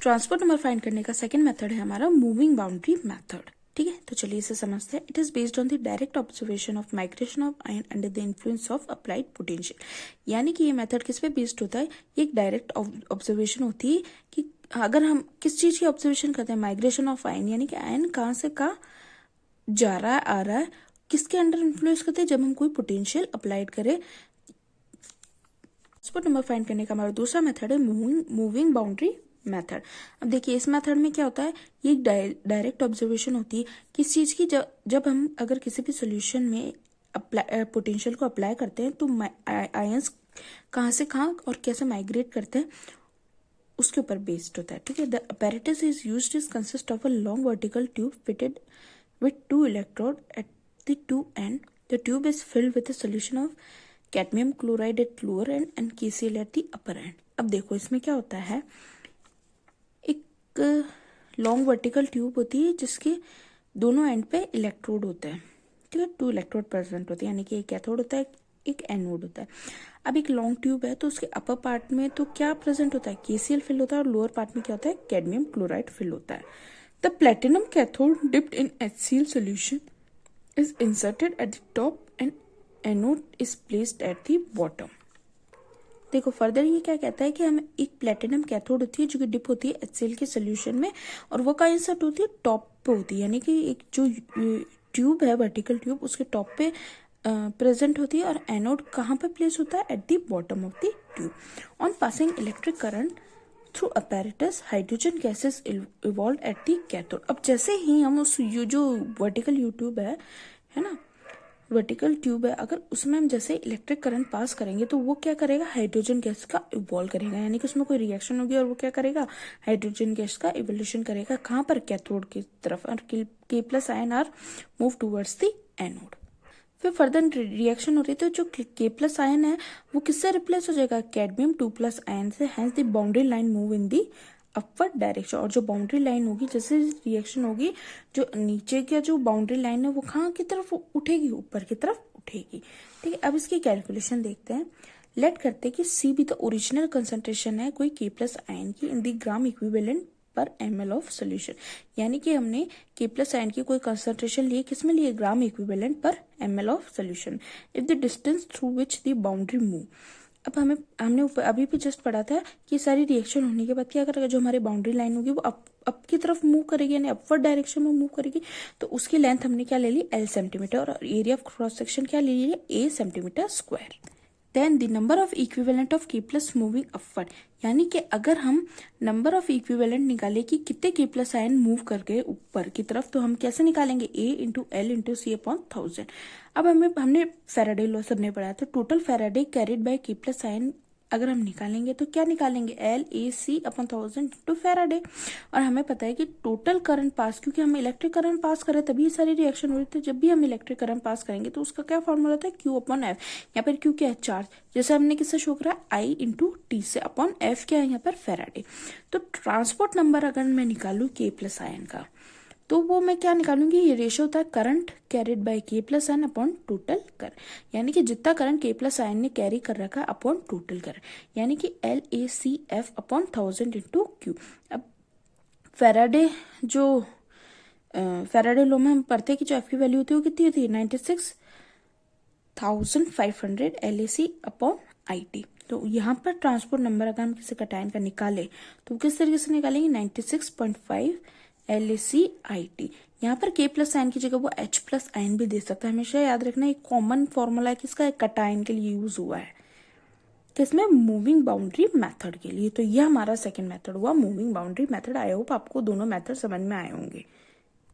Transport number find करने का second method है हमारा मूविंग बाउंड्री मेथड। ठीक है, तो चलिए इसे समझते हैं। It is based on the direct observation of migration of ion under the influence of applied potential. यानी कि ये मेथड किस पे बेस्ड होता है, ये एक डायरेक्ट ऑब्जर्वेशन होती है कि अगर हम किस चीज की ऑब्जर्वेशन करते हैं, माइग्रेशन ऑफ आयन, यानी कि आयन कहाँ से कहाँ जा रहा है आ रहा है, किसके अंडर इन्फ्लुएंस करते हैं, जब हम कोई पोटेंशियल अप्लाइड करें। ट्रांसपोर्ट नंबर फाइंड करने का हमारा दूसरा मेथड है मूविंग बाउंड्री मेथड। अब देखिए इस मेथड में क्या होता है, ये एक डायरेक्ट ऑब्जर्वेशन होती है किस चीज की, जब हम अगर किसी भी सोल्यूशन में पोटेंशियल को अप्लाई करते हैं तो आयंस कहाँ से कहाँ और कैसे माइग्रेट करते हैं उसके ऊपर बेस्ड होता है। ठीक है, the apparatus is used is consist of a long vertical tube fitted with 2 electrodes at the two end. The tube is filled with a solution of cadmium chloride at lower end and KCl at the upper end. अब देखो इसमें क्या होता है, एक long vertical tube होती है जिसके दोनों एंड पे इलेक्ट्रोड होते हैं। ठीक है, 2 इलेक्ट्रोड प्रेजेंट होते हैं, यानी कि एक कैथोड होता है एक एनोड होता है। अब एक लॉन्ग ट्यूब है तो उसके अपर पार्ट में तो क्या प्रेजेंट होता है, KCl फिल होता है, और लोअर पार्ट में क्या होता है, कैडमियम क्लोराइड फिल होता है। The platinum cathode dipped in HCl solution is inserted at the top and anode is placed at the bottom. देखो फर्दर ये क्या कहता है कि हमें एक प्लेटिनम कैथोड होती है जो कि डिप होती है HCl के सोल्यूशन में, और वो कहाँ इंसर्ट होती है, टॉप पे होती है, यानी कि एक जो ट्यूब है वर्टिकल ट्यूब उसके टॉप पे प्रेजेंट होती है, और एनोड कहाँ पे प्लेस होता है, at the bottom of the tube. On passing electric current through apparatus hydrogen gases evolve at the cathode. अब जैसे ही हम उस जो वर्टिकल ट्यूब है ना, वर्टिकल ट्यूब है, अगर उसमें हम जैसे इलेक्ट्रिक करंट पास करेंगे तो वो क्या करेगा, हाइड्रोजन गैस का इवॉल्व करेगा, यानी कि उसमें कोई रिएक्शन होगी और वो क्या करेगा, हाइड्रोजन गैस का इवोल्यूशन करेगा। कहाँ पर, कैथोड की तरफ, और K+ ion are move towards the anode. फिर फर्दर रिएक्शन हो रही है तो जो K+ आयन है वो किससे रिप्लेस हो जाएगा, कैडमियम 2+ आयन से। Hence the boundary line move in the upward direction. और जो बाउंड्री लाइन होगी, जैसे रिएक्शन होगी, जो नीचे का जो बाउंड्री लाइन है वो कहाँ की तरफ उठेगी, ऊपर की तरफ उठेगी। ठीक है, अब इसकी कैलकुलेशन देखते हैं। लेट करते हैं कि C भी तो ओरिजिनल कंसंट्रेशन है कोई K+ आयन की in the gram equivalent per ml of solution, यानी कि हमने K+ आयन की कोई कंसंट्रेशन लिए, किसमें लिए, ग्राम equivalent per ml of solution. If the distance through which the boundary move. अब हमने अभी भी जस्ट पढ़ा था कि सारी रिएक्शन होने के बाद क्या करेगा, जो हमारी बाउंड्री लाइन होगी वो अप की तरफ मूव करेगी, यानी अपवर्ड डायरेक्शन में मूव करेगी। तो उसकी लेंथ हमने क्या ले ली, L सेंटीमीटर, और एरिया ऑफ क्रॉस सेक्शन क्या ले लिया, A centimetre square. Then the number of equivalent of K+ moving upward, यानी कि अगर हम नंबर ऑफ इक्विवेलेंट निकाले कि कितने K+ आयन मूव कर गए ऊपर की तरफ, तो हम कैसे निकालेंगे, A × L × C अपॉन 1000। अब हमने फैराडे लॉ सबने पढ़ा था, total Faraday carried by K+ ion अगर हम निकालेंगे तो क्या निकालेंगे, LAC अपॉन 1000 × फैराडे। और हमें पता है कि टोटल करंट पास, क्योंकि हम इलेक्ट्रिक करंट पास करें तभी ये सारी रिएक्शन हो रही थी। जब भी हम इलेक्ट्रिक करंट पास करेंगे तो उसका क्या फॉर्मूला होता है, Q/F। यहाँ पर Q क्या है, चार्ज, जैसे हमने किससे शो करा, I × T से, अपॉन F क्या है यहाँ पर, फैराडे। तो ट्रांसपोर्ट नंबर अगर मैं निकालू K+ आयन का, तो वो मैं क्या निकालूंगी, ये रेशियो होता है current carried by K+ ion upon total current, यानी कि जितना करंट K+ आयन ने कैरी कर रखा है अपॉन टोटल करंट, यानी कि LACF अपॉन 1000 × Q। अब फैराडे लॉ में हम पढ़ते हैं कि जो F की वैल्यू होती है वो कितनी होती है, 96,500 LAC अपॉन IT। तो यहाँ पर ट्रांसपोर्ट नंबर अगर हम किसी कटायन का निकाले तो किस तरीके से निकालेंगे, 96.5 LACIT। यहाँ पर K+ आयन की जगह वो H+ आयन भी दे सकता है। हमेशा याद रखना एक कॉमन फॉर्मूला है किसका, कटायन के लिए यूज हुआ है, किसमें, मूविंग बाउंड्री मेथड के लिए। तो ये हमारा सेकंड मेथड हुआ moving boundary method. I hope आपको दोनों मेथड समझ में आए होंगे।